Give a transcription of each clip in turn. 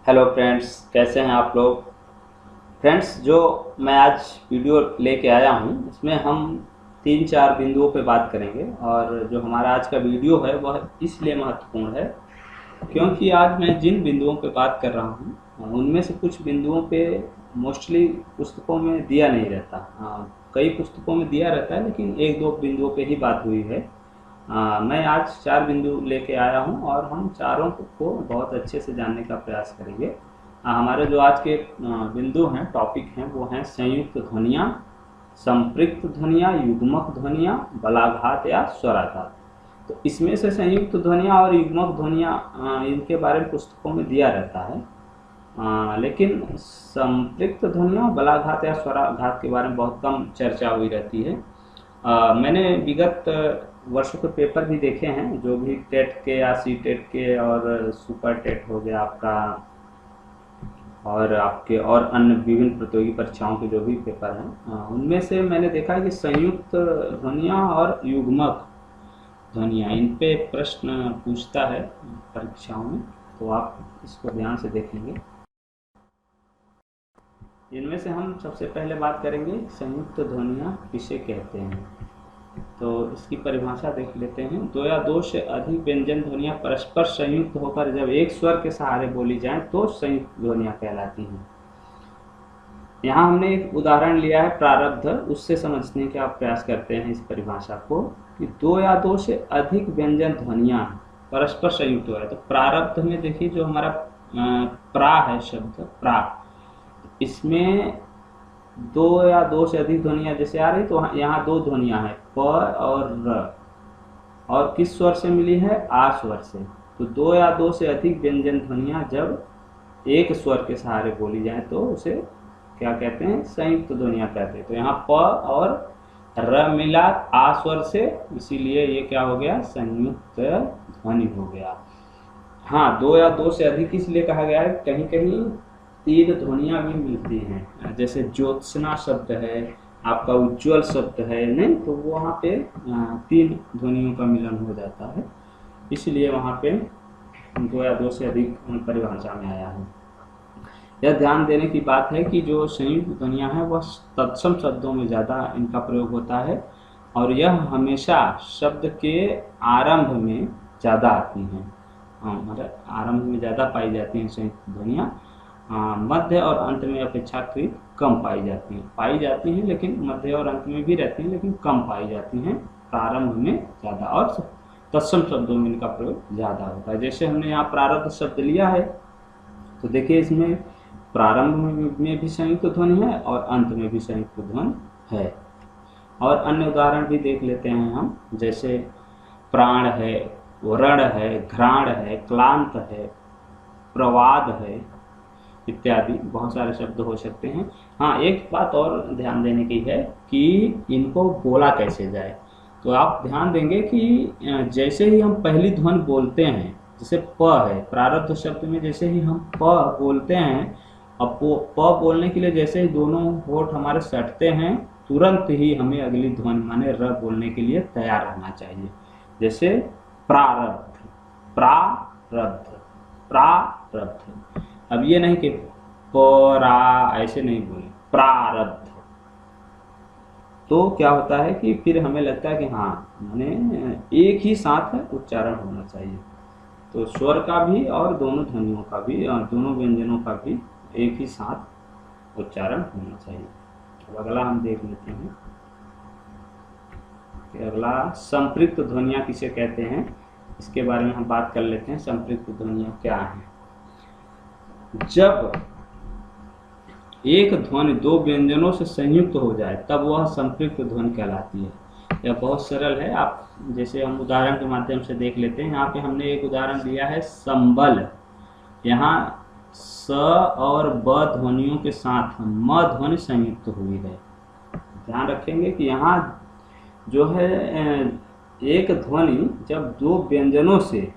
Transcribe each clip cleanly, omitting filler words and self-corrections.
Hello friends, कैसे हैं आप लोग। फ्रेंड्स, जो मैं आज वीडियो लेके आया हूँ इसमें हम 3-4 बिंदुओं पे बात करेंगे। और जो हमारा आज का वीडियो है वह इसलिए महत्वपूर्ण है क्योंकि आज मैं जिन बिंदुओं पे बात कर रहा हूँ उनमें से कुछ बिंदुओं पे मोस्टली पुस्तकों में दिया नहीं रहता। कई पुस्तकों में दिया रहता है लेकिन 1-2 बिंदुओं पे ही बात हुई है। मैं आज 4 बिंदु लेके आया हूँ और हम चारों को बहुत अच्छे से जानने का प्रयास करेंगे। हमारे जो आज के बिंदु हैं, टॉपिक हैं, वो हैं संयुक्त ध्वनियाँ, संपृक्त ध्वनियाँ, युग्मक ध्वनियाँ, बलाघात या स्वराघात। तो इसमें से संयुक्त ध्वनियाँ और युग्मक ध्वनियाँ इनके बारे में पुस्तकों में दिया रहता है। लेकिन संपृक्त ध्वनियाँ, बलाघात या स्वराघात के बारे में बहुत कम चर्चा हुई रहती है। मैंने विगत वर्षों के पेपर भी देखे हैं, जो भी टेट के या सी टेट के और सुपर टेट हो गया आपका, और आपके और अन्य विभिन्न प्रतियोगी परीक्षाओं के जो भी पेपर हैं उनमें से मैंने देखा है कि संयुक्त ध्वनियाँ और युग्मक ध्वनियाँ, इन पे प्रश्न पूछता है परीक्षाओं में, तो आप इसको ध्यान से देखेंगे। इनमें से हम सबसे पहले बात करेंगे संयुक्त ध्वनियाँ किसे कहते हैं। तो इसकी परिभाषा देख लेते हैं। दो या दो से अधिक व्यंजन ध्वनियाँ परस्पर संयुक्त होकर जब एक स्वर के सहारे बोली जाएं तो संयुक्त ध्वनियाँ कहलाती हैं। यहाँ हमने एक उदाहरण लिया है प्रारब्ध, उससे समझने का प्रयास करते हैं इस परिभाषा को कि दो या दो से अधिक व्यंजन ध्वनियाँ परस्पर संयुक्त हो रहा है। तो प्रारब्ध में देखिए जो हमारा प्रा है, शब्द प्रा, इसमें दो या दो से अधिक ध्वनियाँ जैसे आ रही, तो यहाँ दो ध्वनियाँ हैं, प और र, और किस स्वर से मिली है? आ स्वर से। तो दो या दो से अधिक व्यंजन ध्वनियाँ जब एक स्वर के सहारे बोली जाए तो उसे क्या कहते हैं? संयुक्त ध्वनियाँ कहते हैं। तो यहाँ प और र मिला आ स्वर से, इसीलिए ये क्या हो गया? संयुक्त ध्वनि हो गया। हाँ, दो या दो से अधिक इसलिए कहा गया है, कहीं कहीं तीन ध्वनियाँ भी मिलती हैं, जैसे ज्योत्सना शब्द है, आपका उज्ज्वल शब्द है, नहीं तो वहाँ पे तीन ध्वनियों का मिलन हो जाता है, इसलिए वहाँ पे दो या दो से अधिक परिभाषा में आया है। यह ध्यान देने की बात है कि जो संयुक्त ध्वनियाँ हैं वह तत्सम शब्दों में ज़्यादा इनका प्रयोग होता है और यह हमेशा शब्द के आरंभ में ज़्यादा आती हैं। मतलब आरंभ में ज़्यादा पाई जाती हैं संयुक्त ध्वनियाँ। मध्य और अंत में अपेक्षाकृत कम पाई जाती हैं, लेकिन मध्य और अंत में भी रहती हैं लेकिन कम पाई जाती हैं, प्रारंभ में ज़्यादा और तत्सम शब्दों में इनका प्रयोग ज़्यादा होता है। जैसे हमने यहाँ प्रारब्ध शब्द लिया है, तो देखिए इसमें प्रारंभ में भी संयुक्त ध्वनि है और अंत में भी संयुक्त ध्वनि है। और अन्य उदाहरण भी देख लेते हैं हम, जैसे प्राण है, व्रण है, घ्राण है, क्लांत है, प्रवाद है, इत्यादि बहुत सारे शब्द हो सकते हैं। हाँ, एक बात और ध्यान देने की है कि इनको बोला कैसे जाए। तो आप ध्यान देंगे कि जैसे ही हम पहली ध्वनि बोलते हैं, जैसे प है, प्रारब्ध शब्द में जैसे ही हम प बोलते हैं, अब प बोलने के लिए जैसे ही दोनों होठ हमारे सटते हैं, तुरंत ही हमें अगली ध्वनि माने र बोलने के लिए तैयार रहना चाहिए। जैसे प्रारब्ध, प्रारब्ध, प्रारब्ध। अब ये नहीं कि परा, ऐसे नहीं बोले, प्रारब्ध। तो क्या होता है कि फिर हमें लगता है कि हाँ, मैंने एक ही साथ उच्चारण होना चाहिए। तो स्वर का भी और दोनों ध्वनियों का भी, दोनों व्यंजनों का भी एक ही साथ उच्चारण होना चाहिए। अब अगला हम देख लेते हैं कि अगला संपृक्त ध्वनियाँ किसे कहते हैं, इसके बारे में हम बात कर लेते हैं। संपृक्त ध्वनियाँ क्या हैं? जब एक ध्वनि दो व्यंजनों से संयुक्त हो जाए तब वह संपृक्त ध्वनि कहलाती है। यह बहुत सरल है, आप जैसे हम उदाहरण के माध्यम से देख लेते हैं। यहाँ पे हमने एक उदाहरण दिया है संबल। यहाँ स और ब ध्वनियों के साथ म ध्वनि संयुक्त हुई है। ध्यान रखेंगे कि यहाँ जो है एक ध्वनि जब दो व्यंजनों से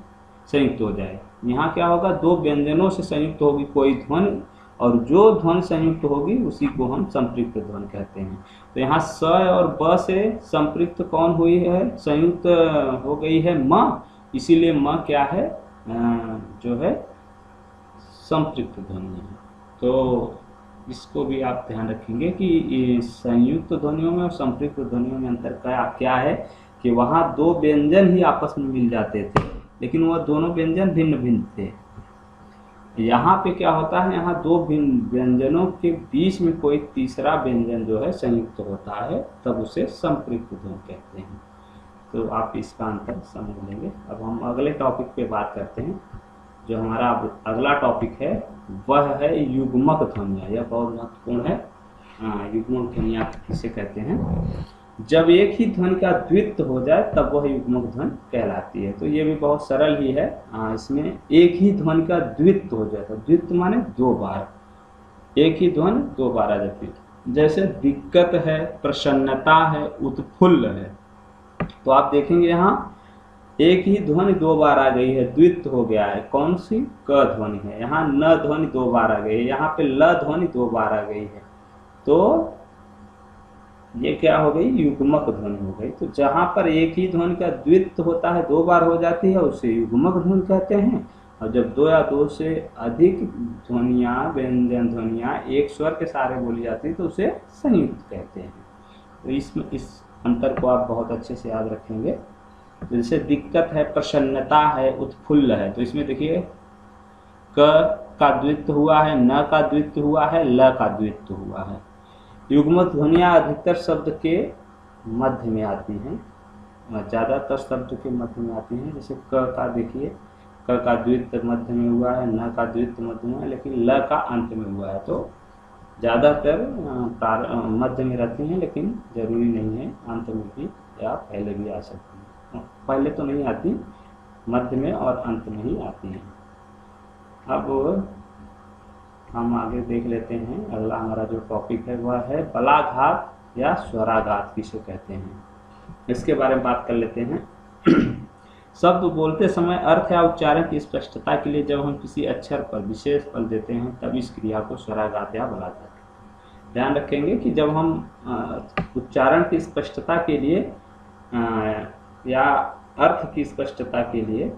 संयुक्त हो जाए, यहाँ क्या होगा? दो व्यंजनों से संयुक्त होगी कोई ध्वनि, और जो ध्वनि संयुक्त होगी उसी को हम संपृक्त ध्वनि कहते हैं। तो यहाँ स और ब से संपृक्त कौन हुई है? संयुक्त हो गई है म, इसीलिए म क्या है? जो है संपृक्त ध्वनि है। तो इसको भी आप ध्यान रखेंगे कि संयुक्त ध्वनियों में और संपृक्त ध्वनियों में अंतर क्या है कि वहाँ दो व्यंजन ही आपस में मिल जाते थे, लेकिन वह दोनों व्यंजन भिन्न भिन्न थे। यहाँ पे क्या होता है, यहाँ दो व्यंजनों के बीच में कोई तीसरा व्यंजन जो है संयुक्त होता है, तब उसे संपृक्त ध्वनि कहते हैं। तो आप इसका अंतर समझ लेंगे। अब हम अगले टॉपिक पे बात करते हैं। जो हमारा अगला टॉपिक है वह है युग्मक ध्वनियाँ। यह बहुत महत्वपूर्ण है। युग्मक ध्वनियाँ किसे कहते हैं? जब एक ही ध्वनि का द्वित्व हो जाए तब वह युग्मक ध्वनि कहलाती है। तो ये भी बहुत सरल ही है। इसमें एक ही ध्वनि का द्वित्व हो जाता है। द्वित्व माने दो बार, एक ही ध्वनि दो बार आ जाती है। जैसे दिक्कत है, प्रसन्नता है, उत्फुल्ल है। तो आप देखेंगे यहाँ एक ही ध्वनि दो बार आ गई है, द्वित्व हो गया है। कौन सी? क ध्वनि है। यहाँ न ध्वनि दो बार आ गई है, यहाँ पे ल ध्वनि दो बार आ गई है। तो ये क्या हो गई? युग्मक ध्वनि हो गई। तो जहाँ पर एक ही ध्वनि का द्वित्व होता है, दो बार हो जाती है, उसे युग्मक ध्वनि कहते हैं। और जब दो या दो से अधिक ध्वनियाँ, व्यंजन ध्वनियाँ एक स्वर के सहारे बोली जाती है तो उसे संयुक्त कहते हैं। तो इस अंतर को आप बहुत अच्छे से याद रखेंगे। जैसे दिक्कत है, प्रसन्नता है, उत्फुल्ल है। तो इसमें देखिए क का द्वित्व हुआ है, न का द्वित्व हुआ है, ल का द्वित्व हुआ है। युग्मक ध्वनियाँ अधिकतर शब्द के मध्य में आती हैं, ज़्यादातर शब्द के मध्य में आती हैं। जैसे क का देखिए, क का द्वित्व मध्य में हुआ है, न का द्वित्व मध्य में है, लेकिन ल का अंत में हुआ है। तो ज़्यादातर मध्य में रहती हैं, लेकिन जरूरी नहीं है, अंत में भी या पहले भी आ सकती हैं। पहले तो नहीं आती, मध्य में और अंत में ही आती हैं। अब हम आगे देख लेते हैं। अगला हमारा जो टॉपिक है वह है बलाघात या स्वराघात किसे कहते हैं, इसके बारे में बात कर लेते हैं। शब्द बोलते समय अर्थ या उच्चारण की स्पष्टता के लिए जब हम किसी अक्षर पर विशेष बल देते हैं तब इस क्रिया को स्वराघात या बलाघात। ध्यान रखेंगे कि जब हम उच्चारण की स्पष्टता के लिए या अर्थ की स्पष्टता के लिए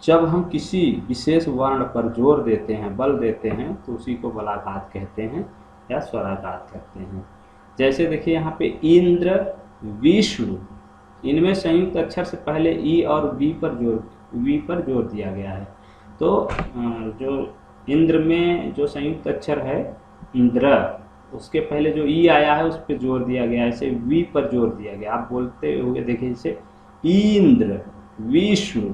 जब हम किसी विशेष वर्ण पर जोर देते हैं, बल देते हैं, तो उसी को बलाघात कहते हैं या स्वराघात कहते हैं। जैसे देखिए यहाँ पे इंद्र, विष्णु, इनमें संयुक्त अक्षर से पहले ई और वी पर जोर दिया गया है। तो जो इंद्र में जो संयुक्त अक्षर है इंद्र, उसके पहले जो ई आया है उस पर जोर दिया गया है, ऐसे वी पर जोर दिया गया। आप बोलते हुए देखिए जैसे इंद्र, विष्णु।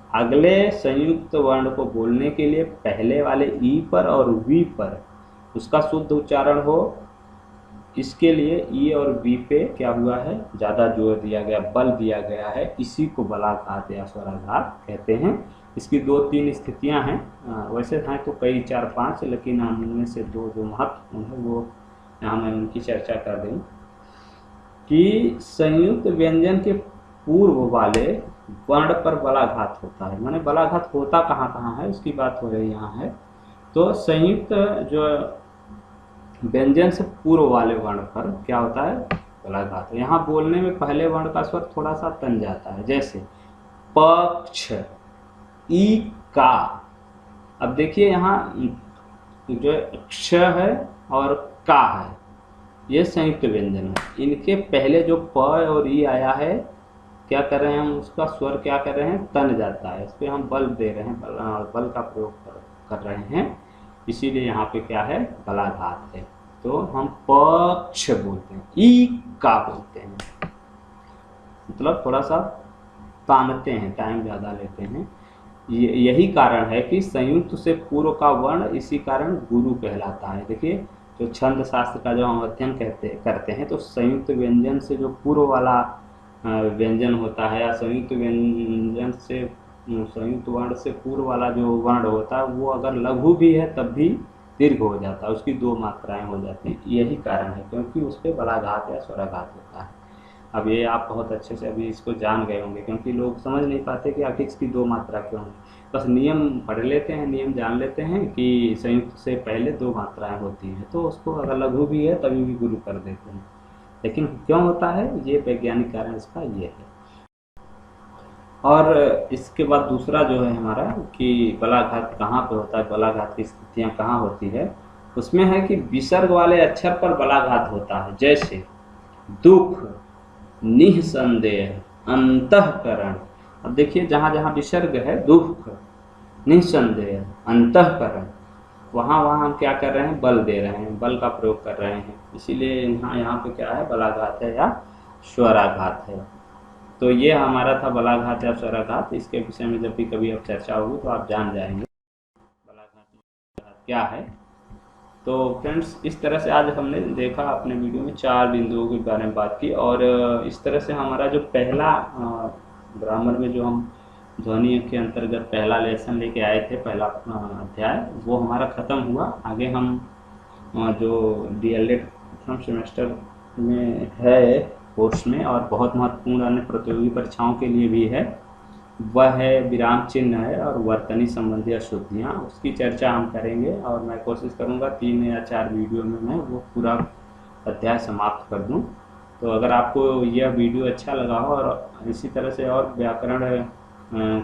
अगले संयुक्त वर्ण को बोलने के लिए पहले वाले ई पर और वी पर उसका शुद्ध उच्चारण हो, इसके लिए ई और वी पे क्या हुआ है? ज़्यादा जोर दिया गया, बल दिया गया है। इसी को बलाघात या स्वराघात कहते हैं। इसकी दो तीन स्थितियां हैं, वैसे हैं तो कई 4-5, लेकिन हम उनमें से दो जो महत्वपूर्ण है वो यहाँ मैं उनकी चर्चा कर दूँ कि संयुक्त व्यंजन के पूर्व वाले वर्ण पर बलाघात होता है। माने बलाघात होता कहाँ कहाँ है उसकी बात हो रही यहाँ है। तो संयुक्त जो व्यंजन से पूर्व वाले वर्ण पर क्या होता है? बलाघात। यहाँ बोलने में पहले वर्ण का स्वर थोड़ा सा तन जाता है। जैसे पक्ष, ई का। अब देखिए यहाँ जो क्ष है और का है, ये संयुक्त व्यंजन है। इनके पहले जो प और ई आया है, क्या कर रहे हैं हम? उसका स्वर क्या कर रहे हैं? तन जाता है। इस पर हम बल दे रहे हैं, बल का प्रयोग कर रहे हैं, इसीलिए यहाँ पे क्या है? बलाघात है। तो हम पक्ष बोलते हैं, ई का बोलते हैं, मतलब थोड़ा सा तानते हैं, टाइम ज़्यादा लेते हैं। यही कारण है कि संयुक्त से पूर्व का वर्ण इसी कारण गुरु कहलाता है। देखिए जो छंद शास्त्र का जो हम अध्ययन करते हैं तो संयुक्त व्यंजन से जो पूर्व वाला व्यंजन होता है या संयुक्त व्यंजन से संयुक्त वर्ण से पूर्व वाला जो वर्ण होता है वो अगर लघु भी है तब भी दीर्घ हो जाता है, उसकी दो मात्राएं हो जाती हैं। यही कारण है क्योंकि उस पर बलाघात या स्वराघात होता है। अब ये आप बहुत अच्छे से अभी इसको जान गए होंगे, क्योंकि लोग समझ नहीं पाते कि आखिर इसकी दो मात्रा क्यों है। बस नियम पढ़ लेते हैं, नियम जान लेते हैं कि संयुक्त से पहले दो मात्राएं होती हैं, तो उसको अगर लघु भी है तभी भी गुरु कर देते हैं। लेकिन क्यों होता है? ये वैज्ञानिक कारण इसका ये है। और इसके बाद दूसरा जो है हमारा कि बलाघात कहाँ पे होता है, बलाघात की स्थितियाँ कहाँ होती है, उसमें है कि विसर्ग वाले अक्षर पर बलाघात होता है। जैसे दुख, निःसंदेह, अंतःकरण। अब देखिए जहाँ जहाँ विसर्ग है, दुख, निःसंदेह, अंतःकरण, वहाँ वहाँ हम क्या कर रहे हैं, बल दे रहे हैं, बल का प्रयोग कर रहे हैं, इसीलिए यहाँ पे क्या है, बलाघात है या स्वराघात है। तो ये हमारा था बलाघात या स्वराघात। इसके विषय में जब भी कभी अब चर्चा होगी तो आप जान जाएंगे बलाघात क्या है। तो फ्रेंड्स, इस तरह से आज हमने देखा अपने वीडियो में 4 बिंदुओं के बारे में बात की, और इस तरह से हमारा जो पहला ग्रामर में जो हम ध्वनि के अंतर्गत पहला लेसन लेके आए थे, पहला अध्याय, वो हमारा ख़त्म हुआ। आगे हम जो डीएलएड प्रथम सेमेस्टर में है कोर्स में, और बहुत महत्वपूर्ण अन्य प्रतियोगी परीक्षाओं के लिए भी है, वह है विराम चिन्ह है और वर्तनी संबंधी अशुद्धियाँ। उसकी चर्चा हम करेंगे, और मैं कोशिश करूँगा 3 या 4 वीडियो में मैं वो पूरा अध्याय समाप्त कर दूँ। तो अगर आपको यह वीडियो अच्छा लगा हो और इसी तरह से और व्याकरण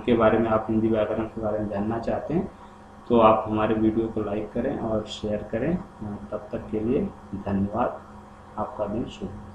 के बारे में, आप हिंदी व्याकरण के बारे में जानना चाहते हैं, तो आप हमारे वीडियो को लाइक करें और शेयर करें। तब तक के लिए धन्यवाद। आपका दिन शुभ।